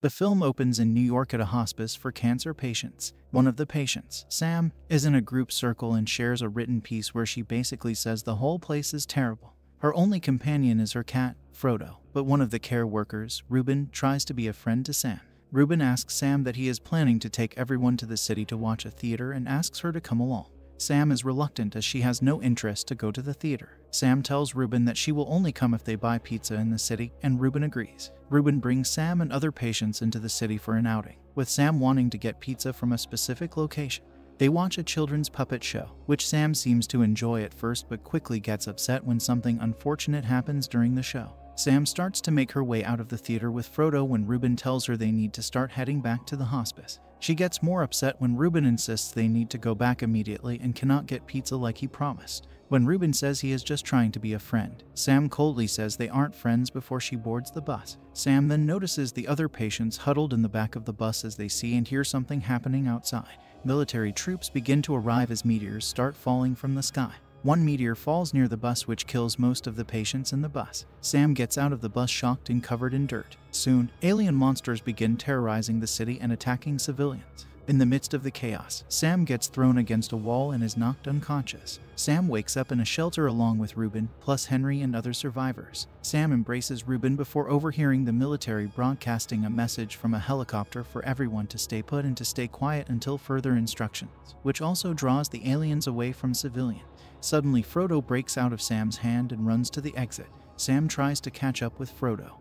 The film opens in New York at a hospice for cancer patients. One of the patients, Sam, is in a group circle and shares a written piece where she basically says the whole place is terrible. Her only companion is her cat, Frodo, but one of the care workers, Ruben, tries to be a friend to Sam. Ruben asks Sam that he is planning to take everyone to the city to watch a theater and asks her to come along. Sam is reluctant as she has no interest to go to the theater. Sam tells Ruben that she will only come if they buy pizza in the city, and Ruben agrees. Ruben brings Sam and other patients into the city for an outing, with Sam wanting to get pizza from a specific location. They watch a children's puppet show, which Sam seems to enjoy at first but quickly gets upset when something unfortunate happens during the show. Sam starts to make her way out of the theater with Frodo when Ruben tells her they need to start heading back to the hospice. She gets more upset when Ruben insists they need to go back immediately and cannot get pizza like he promised. When Ruben says he is just trying to be a friend, Sam coldly says they aren't friends before she boards the bus. Sam then notices the other patients huddled in the back of the bus as they see and hear something happening outside. Military troops begin to arrive as meteors start falling from the sky. One meteor falls near the bus which kills most of the patients in the bus. Sam gets out of the bus shocked and covered in dirt. Soon, alien monsters begin terrorizing the city and attacking civilians. In the midst of the chaos, Sam gets thrown against a wall and is knocked unconscious. Sam wakes up in a shelter along with Ruben, plus Henry and other survivors. Sam embraces Ruben before overhearing the military broadcasting a message from a helicopter for everyone to stay put and to stay quiet until further instructions, which also draws the aliens away from civilians. Suddenly, Frodo breaks out of Sam's hand and runs to the exit. Sam tries to catch up with Frodo,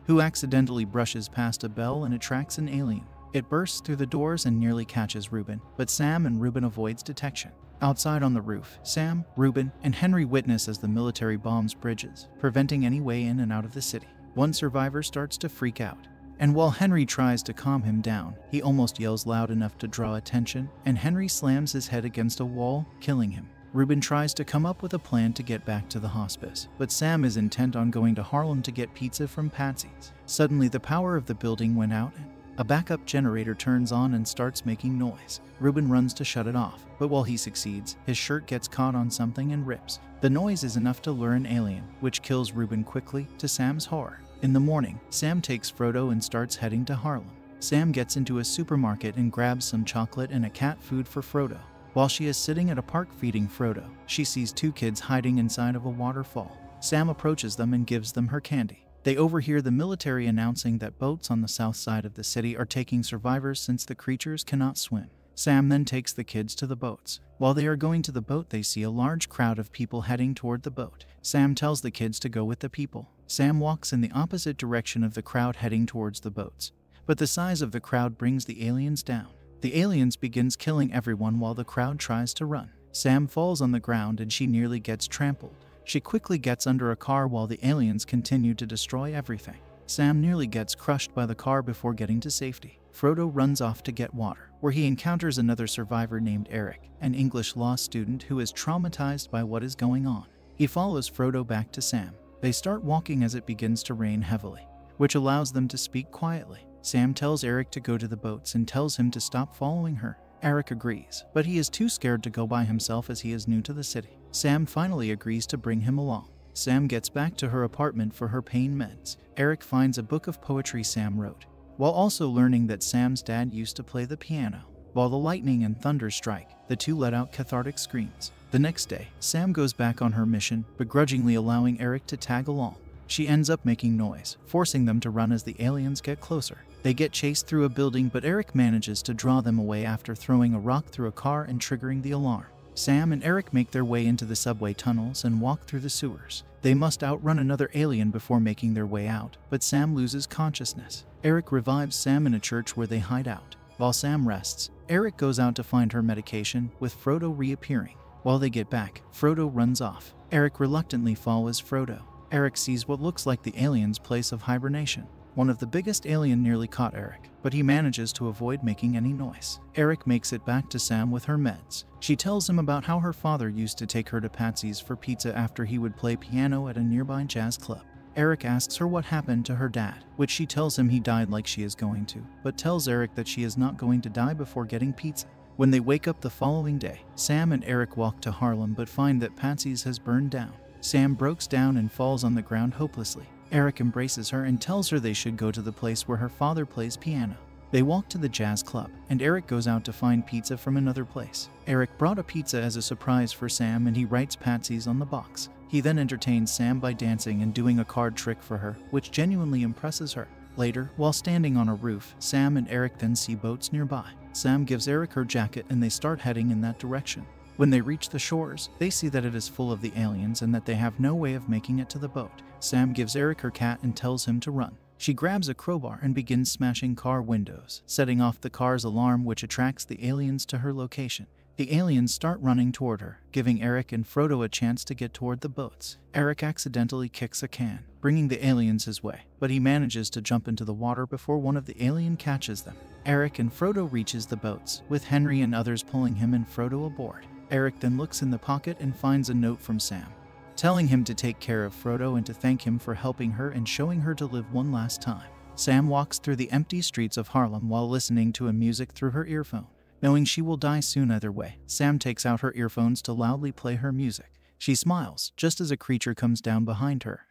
who accidentally brushes past a bell and attracts an alien. It bursts through the doors and nearly catches Ruben, but Sam and Ruben avoids detection. Outside on the roof, Sam, Ruben, and Henry witness as the military bombs bridges, preventing any way in and out of the city. One survivor starts to freak out, and while Henry tries to calm him down, he almost yells loud enough to draw attention, and Henry slams his head against a wall, killing him. Ruben tries to come up with a plan to get back to the hospice, but Sam is intent on going to Harlem to get pizza from Patsy's. Suddenly, the power of the building went out, and a backup generator turns on and starts making noise. Ruben runs to shut it off, but while he succeeds, his shirt gets caught on something and rips. The noise is enough to lure an alien, which kills Ruben quickly, to Sam's horror. In the morning, Sam takes Frodo and starts heading to Harlem. Sam gets into a supermarket and grabs some chocolate and a cat food for Frodo. While she is sitting at a park feeding Frodo, she sees two kids hiding inside of a waterfall. Sam approaches them and gives them her candy. They overhear the military announcing that boats on the south side of the city are taking survivors since the creatures cannot swim. Sam then takes the kids to the boats. While they are going to the boat, they see a large crowd of people heading toward the boat. Sam tells the kids to go with the people. Sam walks in the opposite direction of the crowd heading towards the boats, but the size of the crowd brings the aliens down. The aliens begins killing everyone while the crowd tries to run. Sam falls on the ground and she nearly gets trampled. She quickly gets under a car while the aliens continue to destroy everything. Sam nearly gets crushed by the car before getting to safety. Frodo runs off to get water, where he encounters another survivor named Eric, an English law student who is traumatized by what is going on. He follows Frodo back to Sam. They start walking as it begins to rain heavily, which allows them to speak quietly. Sam tells Eric to go to the boats and tells him to stop following her. Eric agrees, but he is too scared to go by himself as he is new to the city. Sam finally agrees to bring him along. Sam gets back to her apartment for her pain meds. Eric finds a book of poetry Sam wrote, while also learning that Sam's dad used to play the piano. While the lightning and thunder strike, the two let out cathartic screams. The next day, Sam goes back on her mission, begrudgingly allowing Eric to tag along. She ends up making noise, forcing them to run as the aliens get closer. They get chased through a building, but Eric manages to draw them away after throwing a rock through a car and triggering the alarm. Sam and Eric make their way into the subway tunnels and walk through the sewers. They must outrun another alien before making their way out, but Sam loses consciousness. Eric revives Sam in a church where they hide out. While Sam rests, Eric goes out to find her medication, with Frodo reappearing. While they get back, Frodo runs off. Eric reluctantly follows Frodo. Eric sees what looks like the alien's place of hibernation. One of the biggest alien nearly caught Eric, but he manages to avoid making any noise. Eric makes it back to Sam with her meds. She tells him about how her father used to take her to Patsy's for pizza after he would play piano at a nearby jazz club. Eric asks her what happened to her dad, which she tells him he died like she is going to, but tells Eric that she is not going to die before getting pizza. When they wake up the following day, Sam and Eric walk to Harlem but find that Patsy's has burned down. Sam breaks down and falls on the ground hopelessly. Eric embraces her and tells her they should go to the place where her father plays piano. They walk to the jazz club, and Eric goes out to find pizza from another place. Eric brought a pizza as a surprise for Sam, and he writes Patsy's on the box. He then entertains Sam by dancing and doing a card trick for her, which genuinely impresses her. Later, while standing on a roof, Sam and Eric then see boats nearby. Sam gives Eric her jacket and they start heading in that direction. When they reach the shores, they see that it is full of the aliens and that they have no way of making it to the boat. Sam gives Eric her cat and tells him to run. She grabs a crowbar and begins smashing car windows, setting off the car's alarm, which attracts the aliens to her location. The aliens start running toward her, giving Eric and Frodo a chance to get toward the boats. Eric accidentally kicks a can, bringing the aliens his way, but he manages to jump into the water before one of the alien catches them. Eric and Frodo reaches the boats, with Henry and others pulling him and Frodo aboard. Eric then looks in the pocket and finds a note from Sam, telling him to take care of Frodo and to thank him for helping her and showing her to live one last time. Sam walks through the empty streets of Harlem while listening to a music through her earphone. Knowing she will die soon either way, Sam takes out her earphones to loudly play her music. She smiles just as a creature comes down behind her